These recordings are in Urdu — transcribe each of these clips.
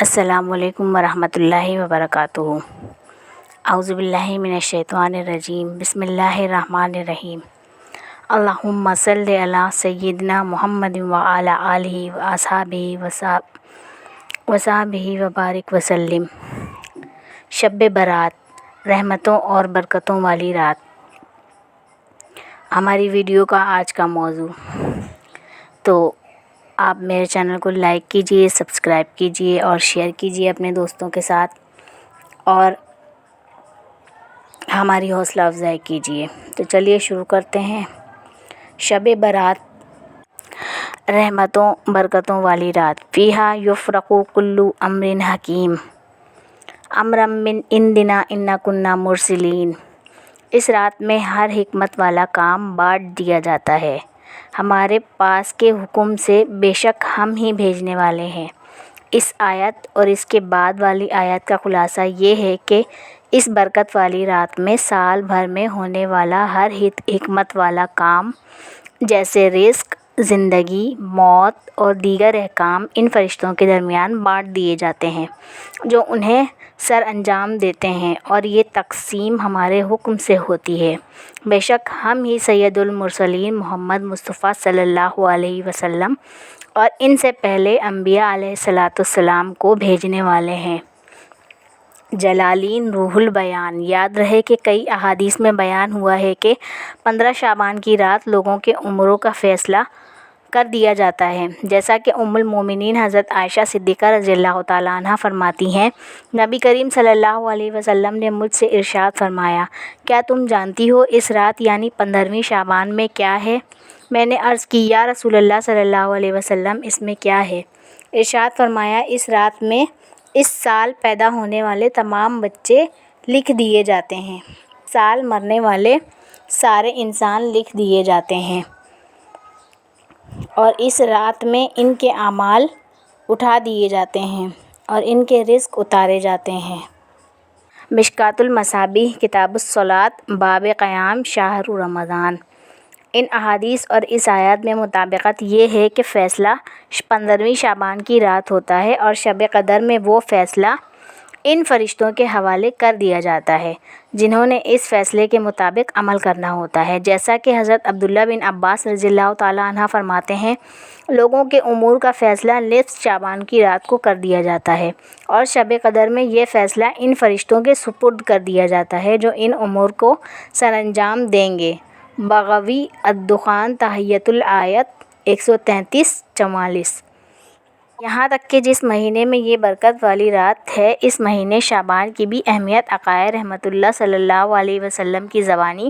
السلام علیکم ورحمۃ اللہ وبرکاتہ۔ اعوذ باللہ من الشیطان الرجیم، بسم اللہ الرحمن الرحیم۔ اللہم صلی علی سیدنا محمد وعلی آلہ واصحابہ وصحبہ وبارک وسلم۔ شب برات، رحمتوں اور برکتوں والی رات، ہماری ویڈیو کا آج کا موضوع۔ تو آپ میرے چینل کو لائک کیجئے، سبسکرائب کیجئے اور شیئر کیجئے اپنے دوستوں کے ساتھ، اور ہماری حوصلہ افزائی کیجئے۔ تو چلیے شروع کرتے ہیں۔ شب برات، رحمتوں برکتوں والی رات۔ فیہا یفرق کل امر حکیم امرا من عندنا انا کنا مرسلین۔ اس رات میں ہر حکمت والا کام بانٹ دیا جاتا ہے ہمارے پاس کے حکم سے، بے شک ہم ہی بھیجنے والے ہیں۔ اس آیت اور اس کے بعد والی آیت کا خلاصہ یہ ہے کہ اس برکت والی رات میں سال بھر میں ہونے والا ہر حکمت والا کام، جیسے رزق، زندگی، موت اور دیگر احکام، ان فرشتوں کے درمیان بانٹ دیے جاتے ہیں جو انہیں سر انجام دیتے ہیں، اور یہ تقسیم ہمارے حکم سے ہوتی ہے۔ بے شک ہم ہی سید المرسلین محمد مصطفیٰ صلی اللہ علیہ وسلم اور ان سے پہلے انبیاء علیہ السلام کو بھیجنے والے ہیں۔ جلالین روح البیان۔ یاد رہے کہ کئی احادیث میں بیان ہوا ہے کہ 15 شعبان کی رات لوگوں کے عمروں کا فیصلہ کر دیا جاتا ہے، جیسا کہ ام المومنین حضرت عائشہ صدیقہ رضی اللہ تعالیٰ عنہ فرماتی ہیں، نبی کریم صلی اللہ علیہ وسلم نے مجھ سے ارشاد فرمایا، کیا تم جانتی ہو اس رات یعنی 15ویں شعبان میں کیا ہے؟ میں نے عرض کی، یا رسول اللہ صلی اللہ علیہ وسلم، اس میں کیا ہے؟ ارشاد فرمایا، اس رات میں اس سال پیدا ہونے والے تمام بچے لکھ دیے جاتے ہیں، سال مرنے والے سارے انسان لکھ دیے جاتے ہیں، اور اس رات میں ان کے اعمال اٹھا دیے جاتے ہیں اور ان کے رزق اتارے جاتے ہیں۔ مشکوٰۃ المصابیح، کتاب الصلاۃ، باب قیام شہر رمضان۔ ان احادیث اور اس آیات میں مطابقت یہ ہے کہ فیصلہ 15ویں شعبان کی رات ہوتا ہے، اور شب قدر میں وہ فیصلہ ان فرشتوں کے حوالے کر دیا جاتا ہے جنہوں نے اس فیصلے کے مطابق عمل کرنا ہوتا ہے، جیسا کہ حضرت عبداللہ بن عباس رضی اللہ تعالیٰ عنہ فرماتے ہیں، لوگوں کے امور کا فیصلہ نصف شعبان کی رات کو کر دیا جاتا ہے، اور شب قدر میں یہ فیصلہ ان فرشتوں کے سپرد کر دیا جاتا ہے جو ان امور کو سر انجام دیں گے۔ بغوی الدخان، تحیۃ الآیت 133-44۔ یہاں تک کہ جس مہینے میں یہ برکت والی رات ہے، اس مہینے شعبان کی بھی اہمیت عقائد رحمۃ اللہ صلی اللہ علیہ وسلم کی زبانی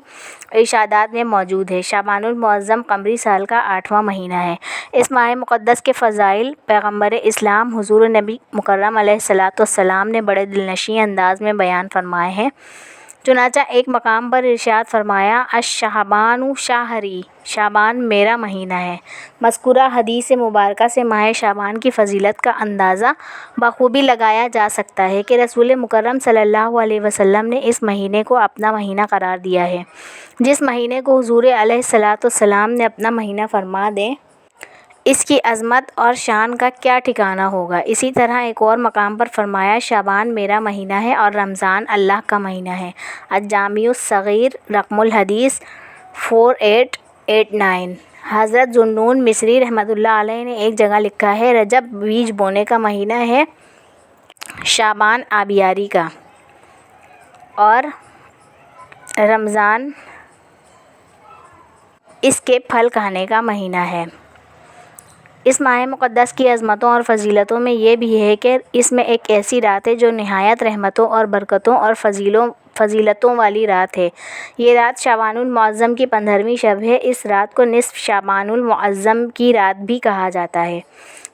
ارشادات میں موجود ہے۔ شعبان المعظم قمری سال کا 8واں مہینہ ہے۔ اس ماہ مقدس کے فضائل پیغمبر اسلام حضور نبی مکرم علیہ السلام نے بڑے دلنشین انداز میں بیان فرمائے ہیں۔ چنانچہ ایک مقام پر ارشاد فرمایا، الشعبان شہری، شعبان میرا مہینہ ہے۔ مذکورہ حدیث مبارکہ سے ماہ شعبان کی فضیلت کا اندازہ بخوبی لگایا جا سکتا ہے کہ رسول مکرم صلی اللہ علیہ وسلم نے اس مہینے کو اپنا مہینہ قرار دیا ہے۔ جس مہینے کو حضور علیہ السلام نے اپنا مہینہ فرما دیں، اس کی عظمت اور شان کا کیا ٹھکانہ ہوگا۔ اسی طرح ایک اور مقام پر فرمایا، شعبان میرا مہینہ ہے اور رمضان اللہ کا مہینہ ہے۔ الجامع الصغیر، رقم الحدیث 4889۔ حضرت ذوالنون مصری رحمۃ اللہ علیہ نے ایک جگہ لکھا ہے، رجب بیج بونے کا مہینہ ہے، شعبان آبیاری کا، اور رمضان اس کے پھل کھانے کا مہینہ ہے۔ اس ماہ مقدس کی عظمتوں اور فضیلتوں میں یہ بھی ہے کہ اس میں ایک ایسی رات ہے جو نہایت رحمتوں اور برکتوں اور فضیلتوں والی رات ہے۔ یہ رات شعبان المعظم کی 15ویں شب ہے۔ اس رات کو نصف شعبان المعظم کی رات بھی کہا جاتا ہے۔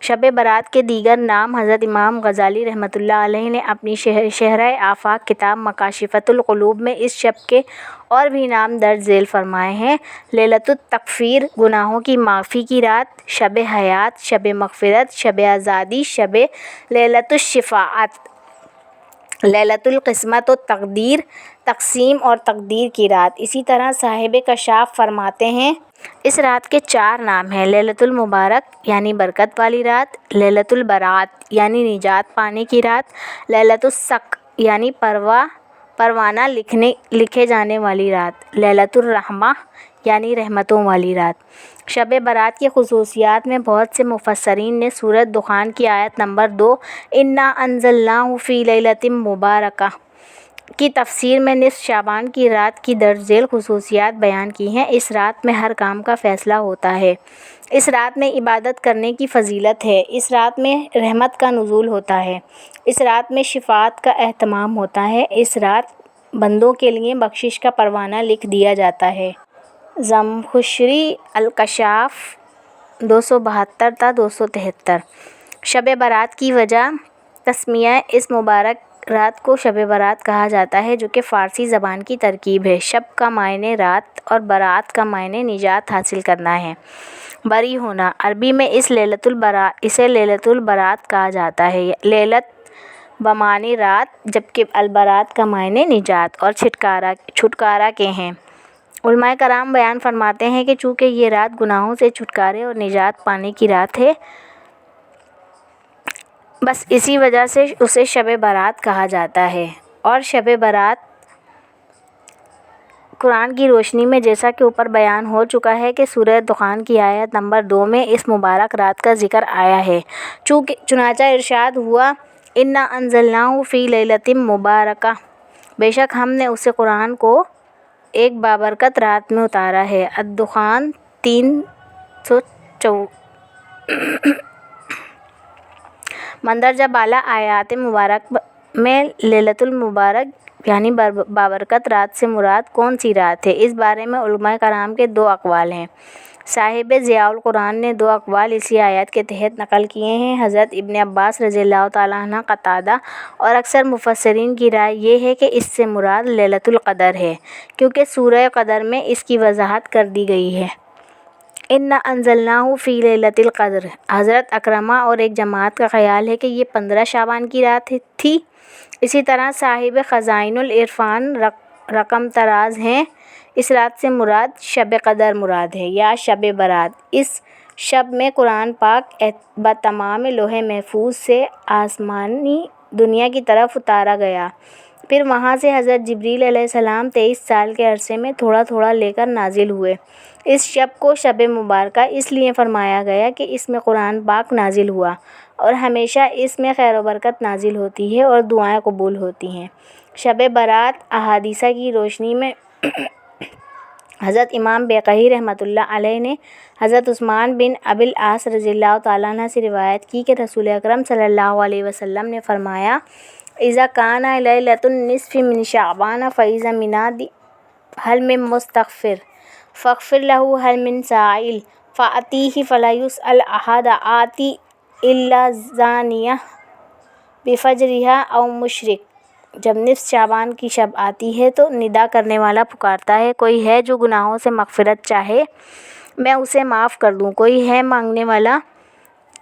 شب برات کے دیگر نام حضرت امام غزالی رحمۃ اللہ علیہ نے اپنی شرح آفاق کتاب مکاشفۃ القلوب میں اس شب کے اور بھی نام درج ذیل فرمائے ہیں: لیلۃ التکفیر، گناہوں کی معافی کی رات، شب حیات، شب مغفرت، شب آزادی، شب لیلۃ الشفاعت۔ لیلۃ القسمت و تقدیر، تقسیم اور تقدیر کی رات۔ اسی طرح صاحب کشاف فرماتے ہیں اس رات کے 4 نام ہیں: لیلۃ المبارک یعنی برکت والی رات، لیلۃ البراۃ یعنی نجات پانے کی رات، لیلۃ الصق یعنی پروانہ لکھے جانے والی رات، لیلۃ الرحمہ یعنی رحمتوں والی رات۔ شب برات کی خصوصیات میں بہت سے مفسرین نے سورۃ دخان کی آیت نمبر 2 اِنَّا أَنزَلْنَاهُ فِي لَيْلَةٍ مُبَارَكَةٍ کی تفسیر میں نصف شعبان کی رات کی درج ذیل خصوصیات بیان کی ہیں۔ اس رات میں ہر کام کا فیصلہ ہوتا ہے، اس رات میں عبادت کرنے کی فضیلت ہے، اس رات میں رحمت کا نزول ہوتا ہے، اس رات میں شفاعت کا اہتمام ہوتا ہے، اس رات بندوں کے لیے بخشش کا پروانہ لکھ دیا جاتا ہے۔ زمخشری الکشاف 272 تا 273۔ شب برات کی وجہ تسمیہ اس مبارک رات کو شب برات کہا جاتا ہے جو کہ فارسی زبان کی ترکیب ہے۔ شب کا معنی رات اور برات کا معنی نجات حاصل کرنا ہے، بری ہونا۔ عربی میں اسے لیلۃ البرات کہا جاتا ہے۔ لیلۃ بمعنی رات جبکہ البرات کا معنی نجات اور چھٹکارا کے ہیں۔ علماء کرام بیان فرماتے ہیں کہ چونکہ یہ رات گناہوں سے چھٹکارے اور نجات پانے کی رات ہے، بس اسی وجہ سے اسے شب برات کہا جاتا ہے۔ اور شب برات قرآن کی روشنی میں جیسا کہ اوپر بیان ہو چکا ہے کہ سورۃ دخان کی آیت نمبر 2 میں اس مبارک رات کا ذکر آیا ہے۔ چنانچہ ارشاد ہوا اِنَّا أَنزَلْنَاهُ فِي لَيْلَةٍ مُبَارَكَةٍ، بے شک ہم نے اسے قرآن کو ایک بابرکت رات میں اتارا ہے۔ الدخان 304۔ مندرجہ بالا آیات مبارک میں لیلۃ المبارک یعنی بابرکت رات سے مراد کون سی رات ہے؟ اس بارے میں علماء کرام کے 2 اقوال ہیں۔ صاحب ضیاء القرآن نے 2 اقوال اسی آیت کے تحت نقل کیے ہیں۔ حضرت ابن عباس رضی اللہ تعالیٰ عنہ، قتادہ اور اکثر مفسرین کی رائے یہ ہے کہ اس سے مراد لیلۃ القدر ہے، کیونکہ سورہ قدر میں اس کی وضاحت کر دی گئی ہے۔ اِنَّا أَنزَلْنَاهُ فِي لَيْلَةِ الْقَدْرِ۔ حضرت اکرمہ اور ایک جماعت کا خیال ہے کہ یہ 15 شعبان کی رات تھی۔ اسی طرح صاحب خزائن العرفان رقم طراز ہیں، اس رات سے مراد شب قدر مراد ہے یا شب برات۔ اس شب میں قرآن پاک بتمام لوح محفوظ سے آسمانی دنیا کی طرف اتارا گیا، پھر وہاں سے حضرت جبریل علیہ السلام 23 سال کے عرصے میں تھوڑا تھوڑا لے کر نازل ہوئے۔ اس شب کو شب مبارکہ اس لیے فرمایا گیا کہ اس میں قرآن پاک نازل ہوا اور ہمیشہ اس میں خیر و برکت نازل ہوتی ہے اور دعائیں قبول ہوتی ہیں۔ شب برات احادیث کی روشنی میں حضرت امام بیقی رحمۃ اللہ علیہ نے حضرت عثمان بن ابی العاص رضی اللہ تعالیٰ عنہ سے روایت کی کہ رسول اکرم صلی اللہ علیہ وسلم نے فرمایا اذا کان لیلۃ النصف من شعبان فاذا منادی هل من مستغفر فاغفر له هل من سائل فاتیہ فلا یسأل احد آتی الا زانیہ بفجرها او مشرک۔ جب نصف شعبان کی شب آتی ہے تو ندا کرنے والا پکارتا ہے، کوئی ہے جو گناہوں سے مغفرت چاہے میں اسے معاف کر دوں، کوئی ہے مانگنے والا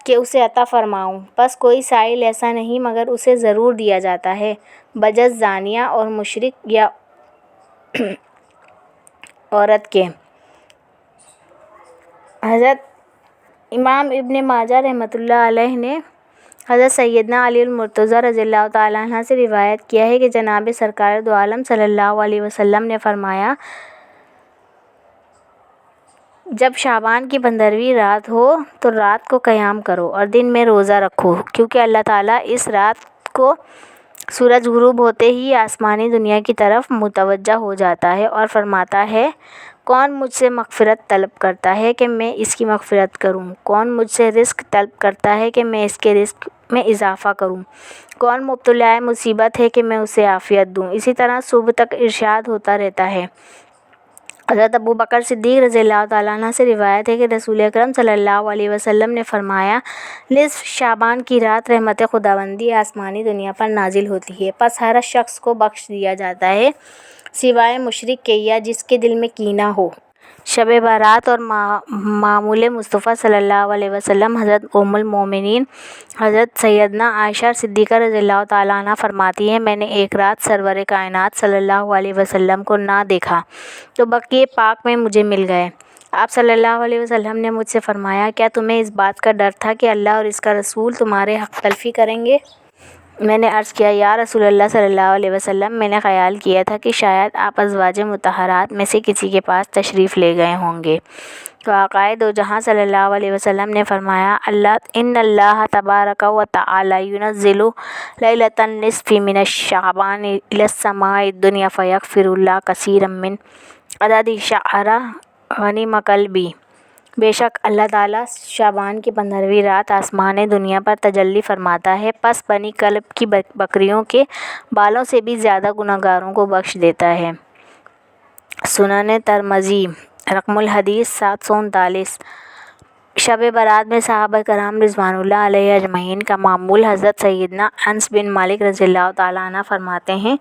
کہ اسے عطا فرماؤں، بس کوئی سائل ایسا نہیں مگر اسے ضرور دیا جاتا ہے بجز زانیہ اور مشرک یا عورت کے۔ حضرت امام ابن ماجہ رحمۃ اللہ علیہ نے حضرت سیدنا علی المرتضیٰ رضی اللہ تعالیٰ عنہ سے روایت کیا ہے کہ جناب سرکار دو عالم صلی اللہ علیہ وسلم نے فرمایا جب شعبان کی 15ویں رات ہو تو رات کو قیام کرو اور دن میں روزہ رکھو، کیونکہ اللہ تعالیٰ اس رات کو سورج غروب ہوتے ہی آسمانی دنیا کی طرف متوجہ ہو جاتا ہے اور فرماتا ہے کون مجھ سے مغفرت طلب کرتا ہے کہ میں اس کی مغفرت کروں، کون مجھ سے رزق طلب کرتا ہے کہ میں اس کے رزق میں اضافہ کروں، کون مبتلا مصیبت ہے کہ میں اسے عافیت دوں۔ اسی طرح صبح تک ارشاد ہوتا رہتا ہے۔ حضرت ابو بکر صدیق رضی اللہ تعالیٰ عنہ سے روایت ہے کہ رسول اکرم صلی اللہ علیہ وسلم نے فرمایا نصف شعبان کی رات رحمت خداوندی آسمانی دنیا پر نازل ہوتی ہے، پس ہر شخص کو بخش دیا جاتا ہے سوائے مشرک کے یا جس کے دل میں کینہ ہو۔ شب برات اور معمول مصطفیٰ صلی اللہ علیہ وسلم۔ حضرت ام المومنین حضرت سیدنا عائشہ صدیقہ رضی اللہ تعالیٰ عنہ فرماتی ہیں، میں نے ایک رات سرور کائنات صلی اللہ علیہ وسلم کو نہ دیکھا تو بقیع پاک میں مجھے مل گئے۔ آپ صلی اللہ علیہ وسلم نے مجھ سے فرمایا، کیا تمہیں اس بات کا ڈر تھا کہ اللہ اور اس کا رسول تمہارے حق تلفی کریں گے؟ میں نے عرض کیا، یا رسول اللہ صلی اللہ علیہ وسلم، میں نے خیال کیا تھا کہ شاید آپ ازواج مطہرات میں سے کسی کے پاس تشریف لے گئے ہوں گے۔ تو آقائے دو جہاں صلی اللہ علیہ وسلم نے فرمایا، ان اللہ تبارک و تعالی ینزل لیلۃ النصف من شعبان الی السماء الدنیا فیغفر اللہ کثیرا من عدد شعر غنم قلبی۔ بے شک اللہ تعالیٰ شعبان کی 15ویں رات آسمان دنیا پر تجلی فرماتا ہے، پس بنی کلب کی بکریوں کے بالوں سے بھی زیادہ گنہگاروں کو بخش دیتا ہے۔ سنن ترمذی رقم الحدیث 739۔ شب برات میں صحابہ کرام رضوان اللہ علیہ اجمعین کا معمول حضرت سیدنا انس بن مالک رضی اللہ تعالیٰ عنہ فرماتے ہیں،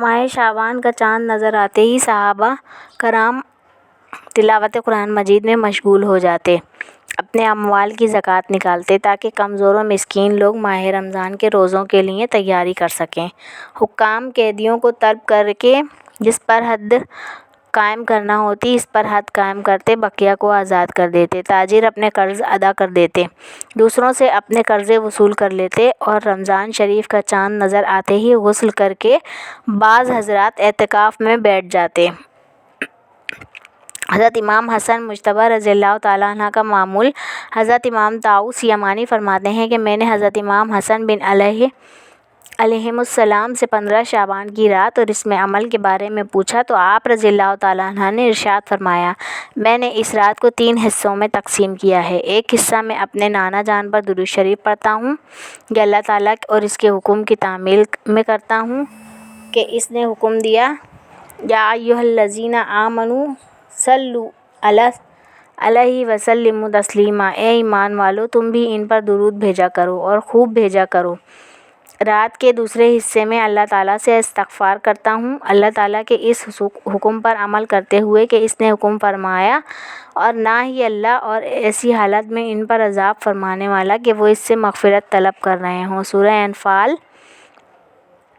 ماہ شعبان کا چاند نظر آتے ہی صحابہ کرام تلاوت قرآن مجید میں مشغول ہو جاتے، اپنے اموال کی زکوٰۃ نکالتے تاکہ کمزور و مسکین لوگ ماہ رمضان کے روزوں کے لیے تیاری کر سکیں۔ حکام قیدیوں کو طلب کر کے جس پر حد قائم کرنا ہوتی اس پر حد قائم کرتے، بقیہ کو آزاد کر دیتے، تاجر اپنے قرض ادا کر دیتے، دوسروں سے اپنے قرضے وصول کر لیتے، اور رمضان شریف کا چاند نظر آتے ہی غسل کر کے بعض حضرات اعتکاف میں بیٹھ جاتے۔ حضرت امام حسن مجتبی رضی اللہ تعالیٰ عنہ کا معمول حضرت امام طاؤس یمانی فرماتے ہیں کہ میں نے حضرت امام حسن بن علیہم السلام سے 15 شعبان کی رات اور اس میں عمل کے بارے میں پوچھا تو آپ رضی اللہ تعالیٰ عنہ نے ارشاد فرمایا، میں نے اس رات کو 3 حصوں میں تقسیم کیا ہے، ایک حصہ میں اپنے نانا جان پر درود شریف پڑھتا ہوں، یہ اللہ تعالیٰ اور اس کے حکم کی تعمیل میں کرتا ہوں کہ اس نے حکم دیا، یا ایھا الذین آمنوا صلوا علیہ وسلموا تسلیما، اے ایمان والو تم بھی ان پر درود بھیجا کرو اور خوب بھیجا کرو۔ رات کے دوسرے حصے میں اللہ تعالیٰ سے استغفار کرتا ہوں، اللہ تعالیٰ کے اس حکم پر عمل کرتے ہوئے کہ اس نے حکم فرمایا، اور نہ ہی اللہ اور ایسی حالت میں ان پر عذاب فرمانے والا کہ وہ اس سے مغفرت طلب کر رہے ہوں۔ سورہ انفال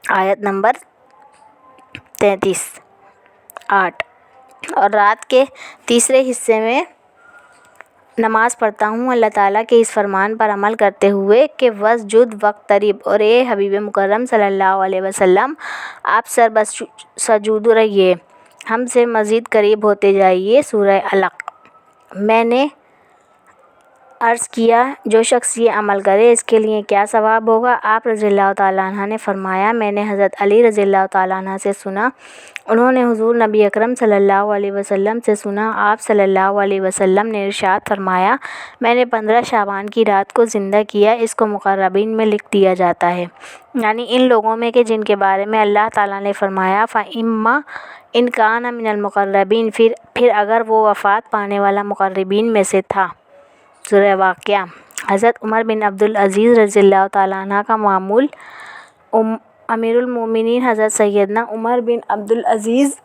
آیت نمبر 33۔ 8۔ اور رات کے تیسرے حصے میں نماز پڑھتا ہوں، اللہ تعالیٰ کے اس فرمان پر عمل کرتے ہوئے کہ وَاسْجُدْ وَاقْتَرِب، اور اے حبیب مکرم صلی اللہ علیہ وسلم آپ سجود رہیے، ہم سے مزید قریب ہوتے جائیے۔ سورہ علق۔ میں نے عرض کیا، جو شخص یہ عمل کرے اس کے لیے کیا ثواب ہوگا؟ آپ رضی اللہ تعالیٰ عنہ نے فرمایا، میں نے حضرت علی رضی اللہ تعالیٰ عنہ سے سنا، انہوں نے حضور نبی اکرم صلی اللہ علیہ وسلم سے سنا، آپ صلی اللہ علیہ وسلم نے ارشاد فرمایا، میں نے 15 شعبان کی رات کو زندہ کیا، اس کو مقربین میں لکھ دیا جاتا ہے، یعنی ان لوگوں میں کہ جن کے بارے میں اللہ تعالیٰ نے فرمایا فَإِمَّا إِن كَانَ مِنَ الْمُقَرَّبِينَ، پھر اگر وہ وفات پانے والا مقربین میں سے تھا۔ سورہ واقعہ۔ حضرت عمر بن عبدالعزیز رضی اللہ تعالیٰ عنہ کا معمول امیر المومنین حضرت سیدنا عمر بن عبدالعزیز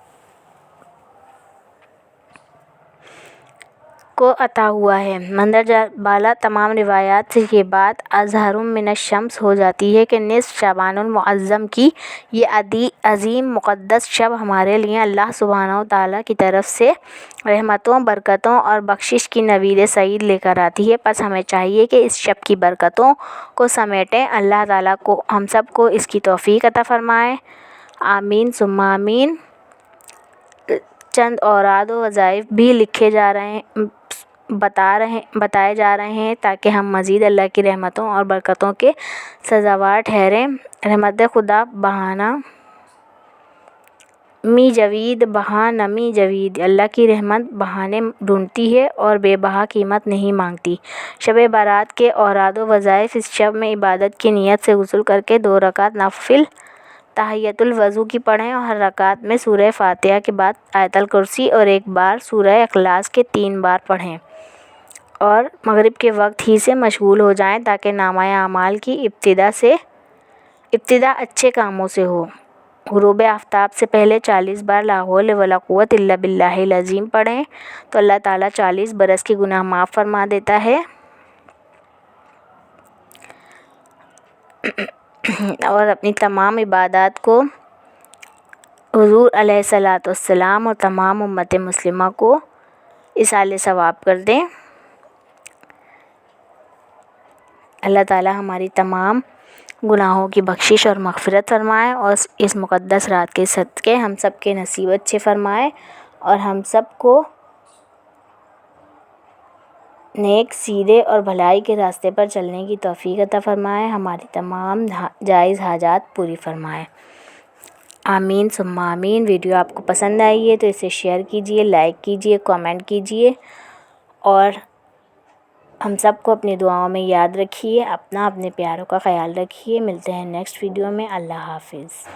کو عطا ہوا ہے۔ مندرجہ بالا تمام روایات سے یہ بات اظہر من الشمس ہو جاتی ہے کہ نصف شعبان المعظم کی یہ عظیم مقدس شب ہمارے لیے اللہ سبحانہ و تعالیٰ کی طرف سے رحمتوں، برکتوں اور بخشش کی نوید سعید لے کر آتی ہے، پس ہمیں چاہیے کہ اس شب کی برکتوں کو سمیٹیں۔ اللہ تعالیٰ کو ہم سب کو اس کی توفیق عطا فرمائے، آمین ثم آمین۔ چند اوراد و وظائف بھی بتائے جا رہے ہیں تاکہ ہم مزید اللہ کی رحمتوں اور برکتوں کے سزاوار ٹھہریں۔ رحمت خدا بہانہ می جوید بہا نمی جوید، اللہ کی رحمت بہانے ڈھونڈتی ہے اور بے بہا قیمت نہیں مانگتی۔ شب برات کے اوراد و وظائف، اس شب میں عبادت کی نیت سے غسل کر کے 2 رکعت نفل تحیۃ الوضو کی پڑھیں، اور ہر رکعت میں سورہ فاتحہ کے بعد آیت الکرسی اور 1 بار سورہ اخلاص کے 3 بار پڑھیں، اور مغرب کے وقت ہی سے مشغول ہو جائیں تاکہ نامہ اعمال کی ابتدا اچھے کاموں سے ہو۔ غروب آفتاب سے پہلے 40 بار لا حول ولا قوت الا باللہ العظیم پڑھیں تو اللہ تعالیٰ 40 برس کے گناہ معاف فرما دیتا ہے۔ اور اپنی تمام عبادات کو حضور علیہ الصلاۃ والسلام اور تمام امت مسلمہ کو ایصال ثواب کر دیں۔ اللہ تعالیٰ ہماری تمام گناہوں کی بخشش اور مغفرت فرمائے، اور اس مقدس رات کے صدقے ہم سب کے نصیب اچھے فرمائے، اور ہم سب کو نیک، سیدھے اور بھلائی کے راستے پر چلنے کی توفیق عطا فرمائے، ہماری تمام جائز حاجات پوری فرمائے، آمین ثم آمین۔ ویڈیو آپ کو پسند آئی ہے تو اسے شیئر کیجئے، لائک کیجئے، کامنٹ کیجئے، اور ہم سب کو اپنی دعاؤں میں یاد رکھیے، اپنے پیاروں کا خیال رکھیے۔ ملتے ہیں نیکسٹ ویڈیو میں۔ اللہ حافظ۔